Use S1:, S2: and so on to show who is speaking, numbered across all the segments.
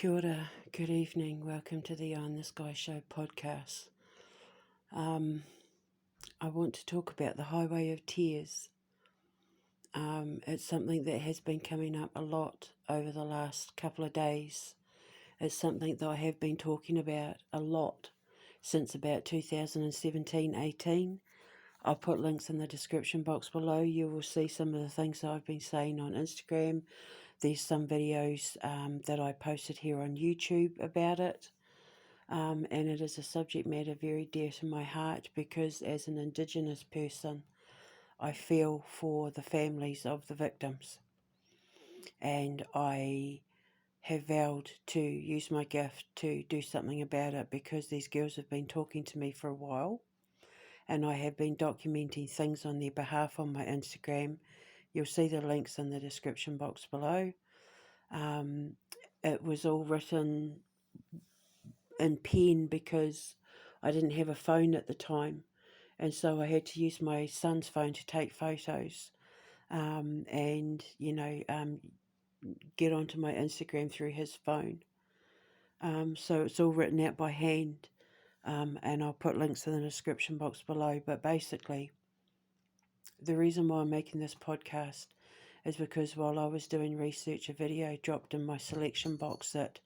S1: Kia ora, good evening, welcome to the On the Sky Show podcast. I want to talk about the Highway of Tears. It's something that has been coming up a lot over the last couple of days. It's something that I have been talking about a lot since about 2017-18. I'll put links in the description box below. You will see some of the things that I've been saying on Instagram. There's some videos that I posted here on YouTube about it. And it is a subject matter very dear to my heart because as an Indigenous person, I feel for the families of the victims. And I have vowed to use my gift to do something about it because these girls have been talking to me for a while. And I have been documenting things on their behalf on my Instagram. You'll see the links in the description box below. It was all written in pen because I didn't have a phone at the time, and so I had to use my son's phone to take photos and get onto my Instagram through his phone. So it's all written out by hand, and I'll put links in the description box below. But basically, the reason why I'm making this podcast is because while I was doing research, a video dropped in my selection box that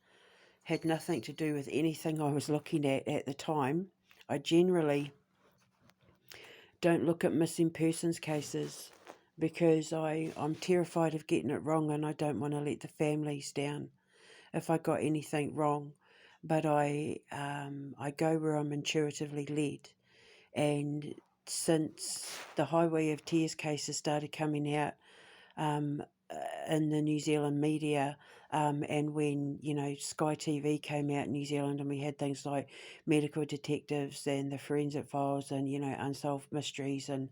S1: had nothing to do with anything I was looking at the time. I generally don't look at missing persons cases because I'm terrified of getting it wrong, and I don't want to let the families down if I got anything wrong. But I go where I'm intuitively led, and since the Highway of Tears cases started coming out in the New Zealand media, and when Sky TV came out in New Zealand, and we had things like medical detectives and the forensic files and unsolved mysteries and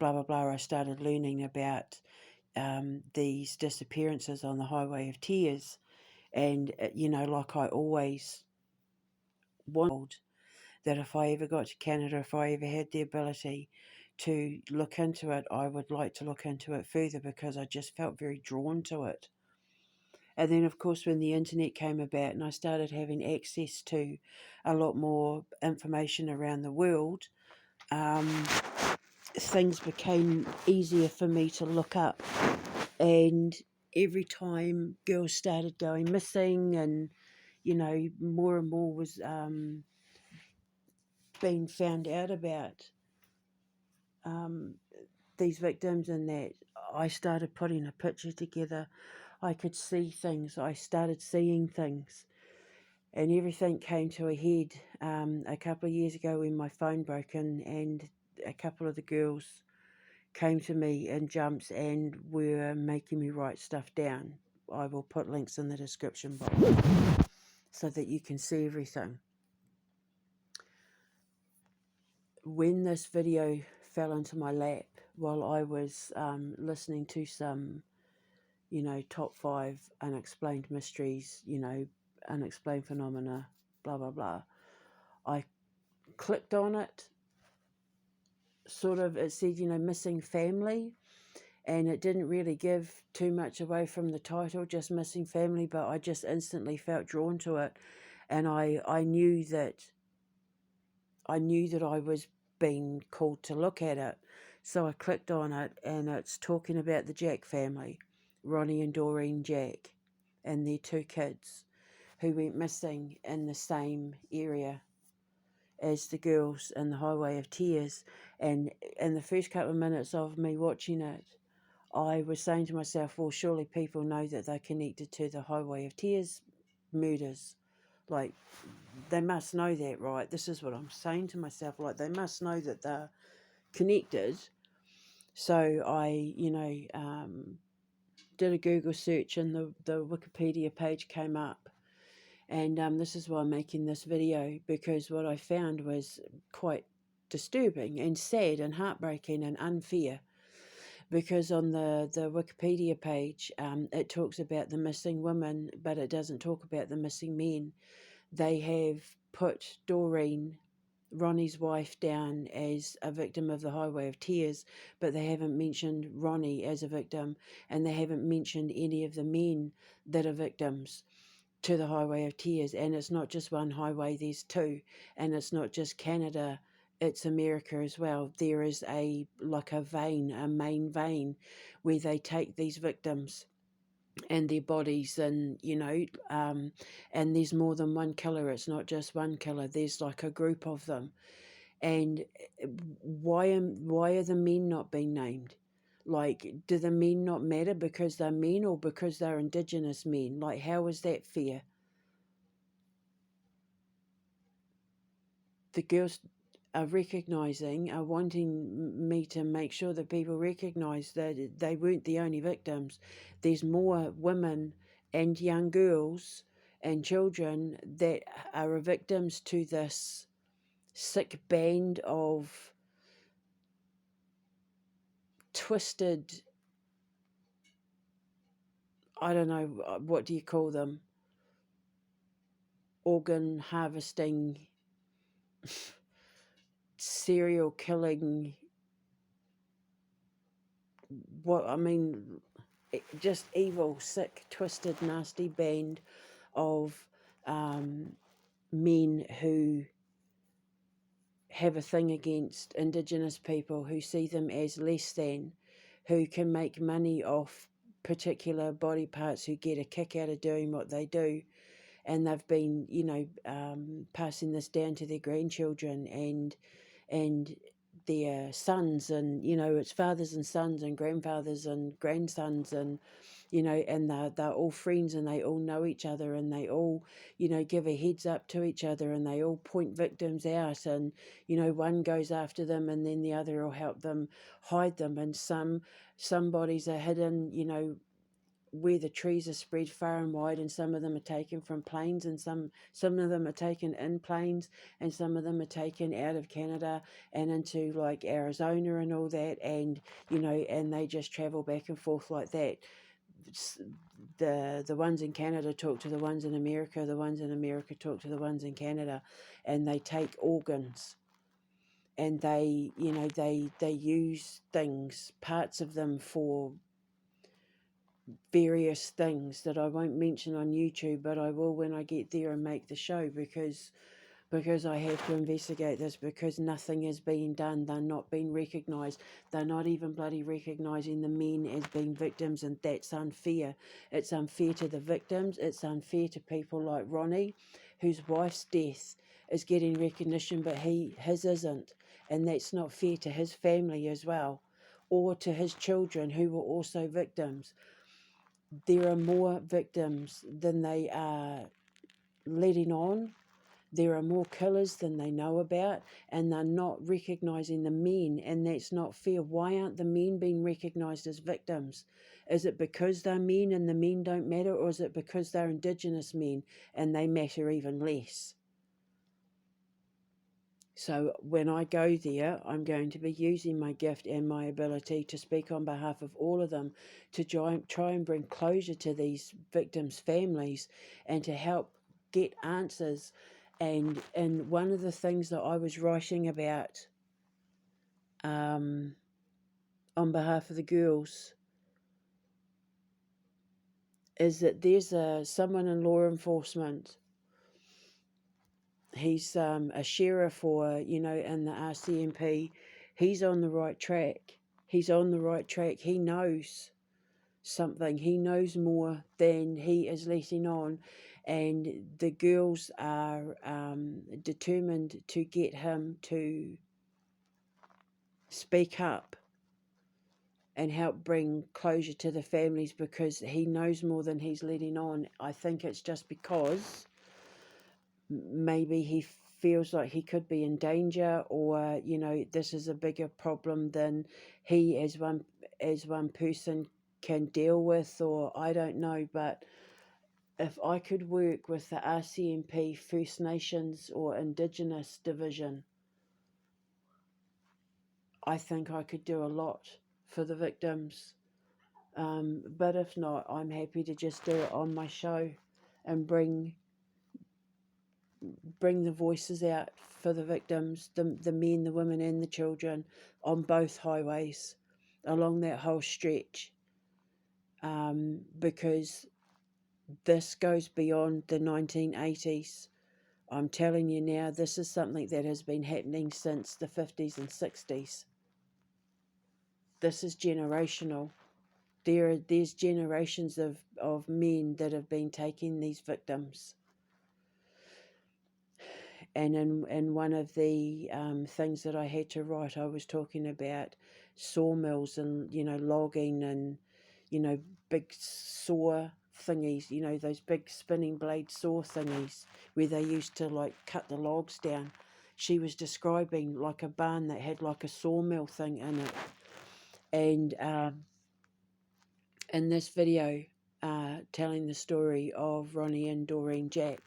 S1: blah blah blah, I started learning about these disappearances on the Highway of Tears. And like I always wanted, that if I ever got to Canada, if I ever had the ability to look into it, I would like to look into it further because I just felt very drawn to it. And then, of course, when the internet came about and I started having access to a lot more information around the world, things became easier for me to look up. And every time girls started going missing and, more and more was being found out about these victims, and that I started putting a picture together. I could see things. I started seeing things, and everything came to a head a couple of years ago when my phone broke in, and a couple of the girls came to me in jumps and were making me write stuff down. I will put links in the description box so that you can see everything. When this video fell into my lap while I was listening to some, top 5 unexplained mysteries, unexplained phenomena, blah, blah, blah, I clicked on it. Sort of, it said, missing family, and it didn't really give too much away from the title, just missing family, but I just instantly felt drawn to it, and I knew that I was being called to look at it. So I clicked on it, and it's talking about the Jack family, Ronnie and Doreen Jack, and their 2 kids who went missing in the same area as the girls in the Highway of Tears. And in the first couple of minutes of me watching it, I was saying to myself, well, surely people know that they're connected to the Highway of Tears murders. Like, they must know that, right? This is what I'm saying to myself. Like, they must know that they're connected. So I, did a Google search, and the Wikipedia page came up. And this is why I'm making this video, because what I found was quite disturbing and sad and heartbreaking and unfair. Because on the Wikipedia page, it talks about the missing women, but it doesn't talk about the missing men. They have put Doreen, Ronnie's wife, down as a victim of the Highway of Tears, but they haven't mentioned Ronnie as a victim, and they haven't mentioned any of the men that are victims. to the Highway of Tears. And it's not just one highway, there's two. And it's not just Canada, it's America as well. There is a vein, a main vein, where they take these victims and their bodies, and and there's more than one killer. It's not just one killer, there's like a group of them. And why are the men not being named? Like, do the men not matter because they're men, or because they're Indigenous men? Like, how is that fair? The girls are recognising, are wanting me to make sure that people recognise that they weren't the only victims. There's more women and young girls and children that are victims to this sick band of twisted, I don't know, what do you call them? Organ harvesting, serial killing, just evil, sick, twisted, nasty band of men who have a thing against Indigenous people, who see them as less than, who can make money off particular body parts, who get a kick out of doing what they do. And they've been, passing this down to their grandchildren and their sons, and it's fathers and sons and grandfathers and grandsons, and and they're all friends, and they all know each other, and they all give a heads up to each other, and they all point victims out, and one goes after them, and then the other will help them hide them. And some bodies are hidden where the trees are spread far and wide, and some of them are taken from planes, and some of them are taken in planes, and some of them are taken out of Canada and into like Arizona and all that, and and they just travel back and forth like that. The ones in Canada talk to the ones in America, the ones in America talk to the ones in Canada, and they take organs, and they use things, parts of them, for various things that I won't mention on YouTube, but I will when I get there and make the show, because I have to investigate this, because nothing is being done. They're not being recognised. They're not even bloody recognising the men as being victims, and that's unfair. It's unfair to the victims. It's unfair to people like Ronnie, whose wife's death is getting recognition, but his isn't. And that's not fair to his family as well, or to his children who were also victims. There are more victims than they are letting on. There are more killers than they know about, and they're not recognising the men, and that's not fair. Why aren't the men being recognised as victims? Is it because they're men and the men don't matter, or is it because they're Indigenous men and they matter even less? So when I go there, I'm going to be using my gift and my ability to speak on behalf of all of them, to try and bring closure to these victims' families, and to help get answers. And one of the things that I was writing about on behalf of the girls is that there's someone in law enforcement. He's a sheriff, or in the RCMP. He's on the right track. He's on the right track. He knows something. He knows more than he is letting on, and the girls are determined to get him to speak up and help bring closure to the families, because he knows more than he's letting on. I think it's just because maybe he feels like he could be in danger, or this is a bigger problem than he as one person can deal with, or I don't know. But if I could work with the RCMP First Nations or Indigenous division, I think I could do a lot for the victims. But if not, I'm happy to just do it on my show and bring the voices out for the victims, the men, the women and the children, on both highways along that whole stretch, because this goes beyond the 1980s. I'm telling you now, this is something that has been happening since the 50s and 60s. This is generational. There's generations of men that have been taking these victims. And in one of the things that I had to write, I was talking about sawmills and, logging and, big saw thingies, those big spinning blade saw thingies where they used to like cut the logs down. She was describing like a barn that had like a sawmill thing in it. And in this video, telling the story of Ronnie and Doreen Jack,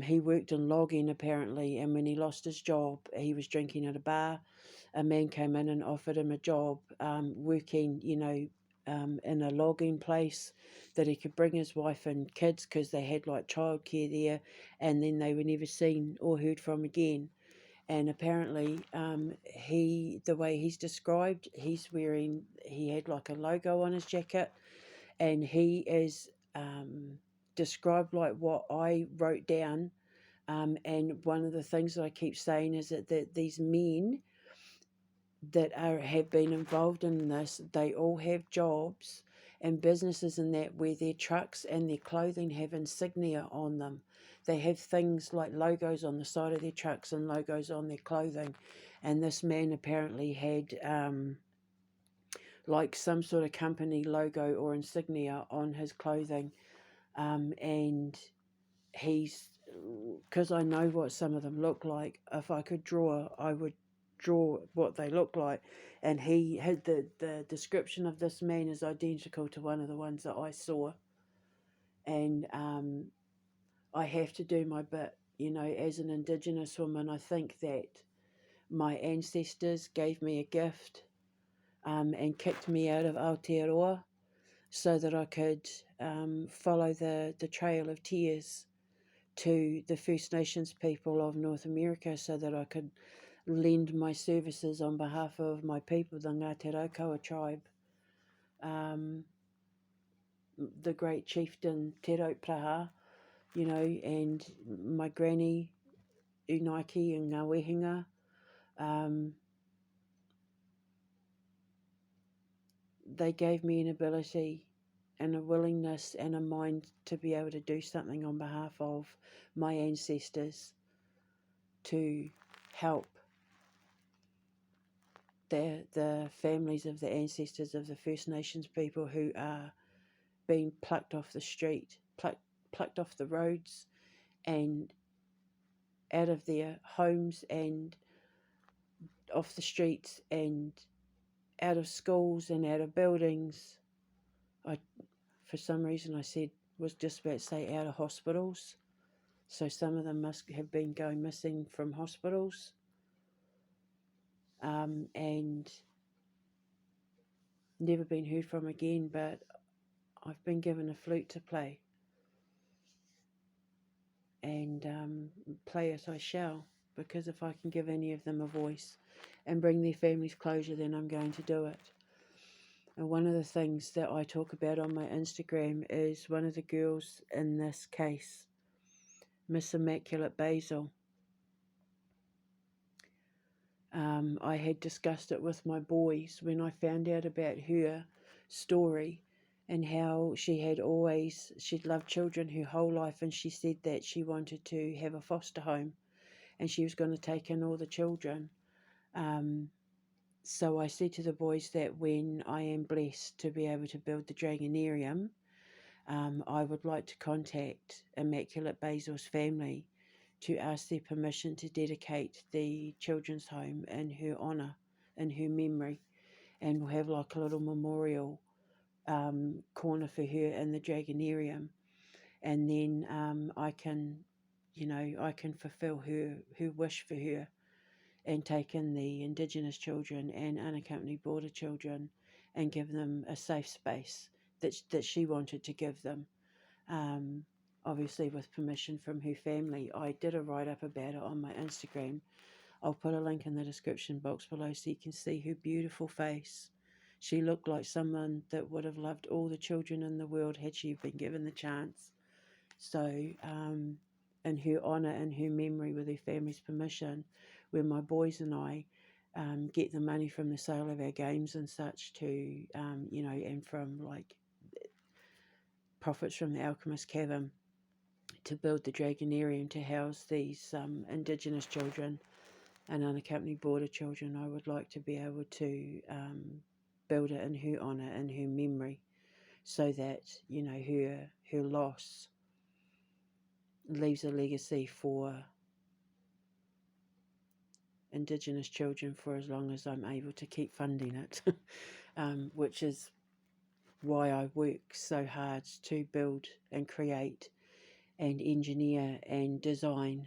S1: he worked in logging apparently, and when he lost his job, he was drinking at a bar. A man came in and offered him a job working, in a logging place that he could bring his wife and kids because they had like childcare there, and then they were never seen or heard from again. And apparently, the way he's described, he had like a logo on his jacket, and he is described like what I wrote down. And one of the things that I keep saying is that these men that have been involved in this, they all have jobs and businesses in that where their trucks and their clothing have insignia on them. They have things like logos on the side of their trucks and logos on their clothing. And this man apparently had like some sort of company logo or insignia on his clothing. And he's, because I know what some of them look like, if I could draw, I would draw what they look like. And he had the description of this man is identical to one of the ones that I saw. And I have to do my bit, as an Indigenous woman. I think that my ancestors gave me a gift and kicked me out of Aotearoa so that I could follow the Trail of Tears to the First Nations people of North America so that I could lend my services on behalf of my people, the Ngāti Raukawa tribe, the great chieftain Te Raupraha, and my granny, Unaiki and Ngā Wehinga. They gave me an ability and a willingness and a mind to be able to do something on behalf of my ancestors to help the families of the ancestors of the First Nations people who are being plucked off the street, plucked off the roads and out of their homes and off the streets and out of schools and out of buildings. For some reason I was just about to say out of hospitals. So some of them must have been going missing from hospitals. And never been heard from again, but I've been given a flute to play. And play it I shall, because if I can give any of them a voice and bring their families closure, then I'm going to do it. And one of the things that I talk about on my Instagram is one of the girls in this case, Miss Immaculate Basil. I had discussed it with my boys when I found out about her story and how she'd loved children her whole life, and she said that she wanted to have a foster home and she was going to take in all the children. So I said to the boys that when I am blessed to be able to build the Dragonarium, I would like to contact Immaculate Basil's family to ask their permission to dedicate the children's home in her honour, in her memory, and we'll have like a little memorial corner for her in the Dragonarium. And then I can fulfil her wish for her and take in the Indigenous children and unaccompanied border children and give them a safe space that she wanted to give them. Obviously with permission from her family. I did a write-up about it on my Instagram. I'll put a link in the description box below so you can see her beautiful face, She looked like someone that would have loved all the children in the world had she been given the chance. So, in her honour and her memory, with her family's permission, when my boys and I get the money from the sale of our games and such to, and from like profits from the Alchemist Cavern to build the Dragonarium to house these Indigenous children and unaccompanied border children, I would like to be able to build it in her honour and her memory, so that her loss leaves a legacy for Indigenous children for as long as I'm able to keep funding it, which is why I work so hard to build and create and engineer and design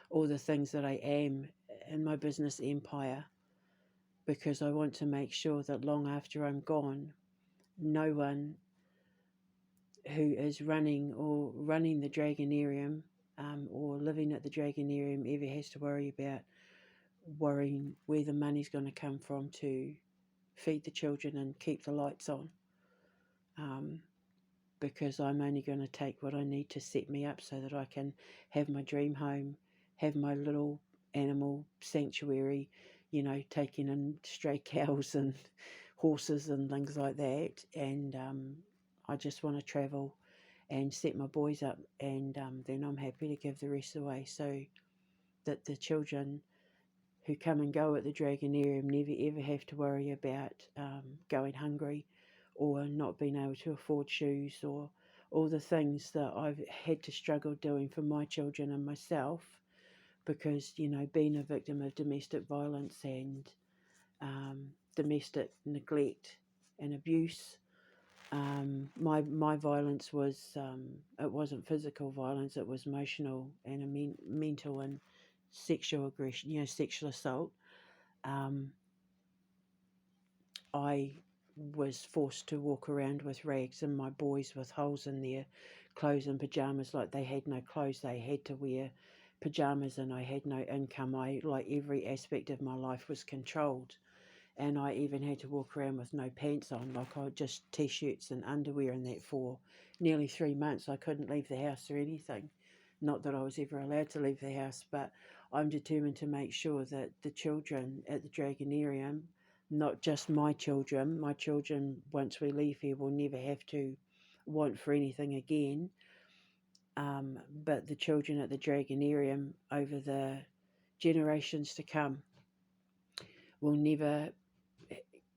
S1: all the things that I am in my business empire, because I want to make sure that long after I'm gone, no one who is running the Dragonarium or living at the Dragonarium ever has to worrying where the money's going to come from to feed the children and keep the lights on, because I'm only going to take what I need to set me up so that I can have my dream home, have my little animal sanctuary, taking in stray cows and horses and things like that. And I just want to travel and set my boys up, and then I'm happy to give the rest away, so that the children who come and go at the Dragonarium never ever have to worry about going hungry or not being able to afford shoes or all the things that I've had to struggle doing for my children and myself, because, being a victim of domestic violence and domestic neglect and abuse, my violence was, it wasn't physical violence, it was emotional and mental and sexual aggression, sexual assault. I was forced to walk around with rags, and my boys with holes in their clothes and pajamas, like they had no clothes, they had to wear pajamas, and I had no income. Every aspect of my life was controlled, and I even had to walk around with no pants on, like I just t-shirts and underwear and that for nearly 3 months. I couldn't leave the house or anything. Not that I was ever allowed to leave the house, but I'm determined to make sure that the children at the Dragonarium, not just my children, once we leave here will never have to want for anything again, but the children at the Dragonarium over the generations to come will never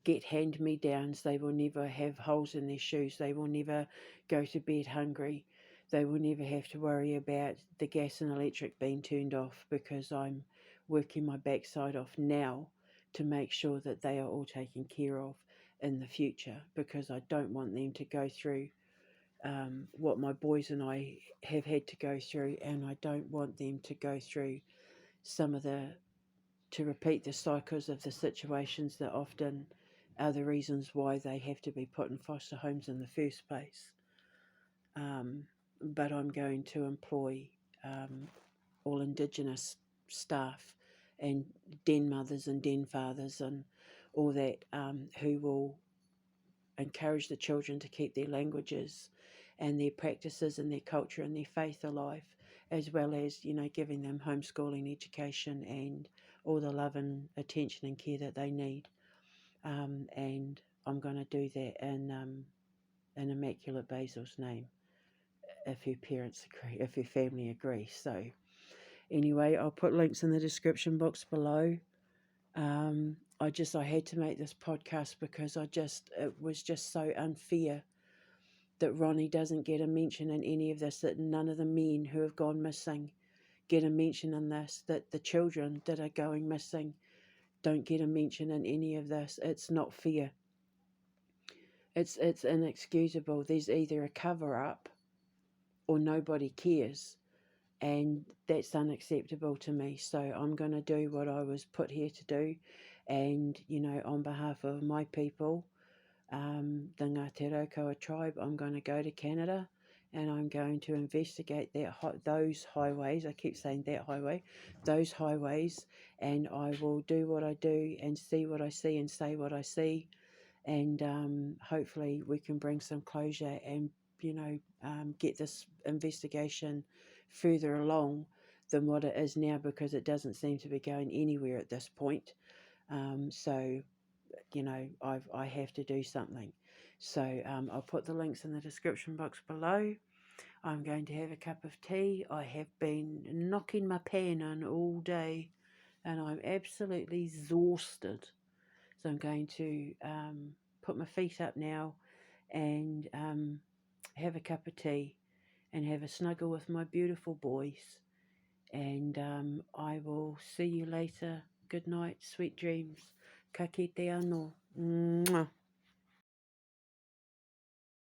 S1: get hand-me-downs. They will never have holes in their shoes. They will never go to bed hungry. They will never have to worry about the gas and electric being turned off, because I'm working my backside off now to make sure that they are all taken care of in the future, because I don't want them to go through what my boys and I have had to go through, and I don't want them to go through to repeat the cycles of the situations that often are the reasons why they have to be put in foster homes in the first place. But I'm going to employ all Indigenous staff and den mothers and den fathers and all that, who will encourage the children to keep their languages and their practices and their culture and their faith alive, as well as, giving them homeschooling education and all the love and attention and care that they need. And I'm going to do that in Immaculate Basil's name, if her parents agree, if her family agrees. So anyway, I'll put links in the description box below. I had to make this podcast because it was just so unfair that Ronnie doesn't get a mention in any of this, that none of the men who have gone missing get a mention in this, that the children that are going missing don't get a mention in any of this. It's not fair. It's inexcusable. There's either a cover-up or nobody cares, and that's unacceptable to me. So I'm going to do what I was put here to do, and, on behalf of my people, the Ngāti Raukawa tribe, I'm going to go to Canada and I'm going to investigate those highways. I keep saying that highway, those highways, and I will do what I do and see what I see and say what I see, and hopefully we can bring some closure and, get this investigation further along than what it is now, because it doesn't seem to be going anywhere at this point. So, I have to do something. So I'll put the links in the description box below. I'm going to have a cup of tea. I have been knocking my pan in all day and I'm absolutely exhausted. So I'm going to put my feet up now and have a cup of tea and have a snuggle with my beautiful boys. And I will see you later. Good night, sweet dreams. Ka kite anō. Mwah.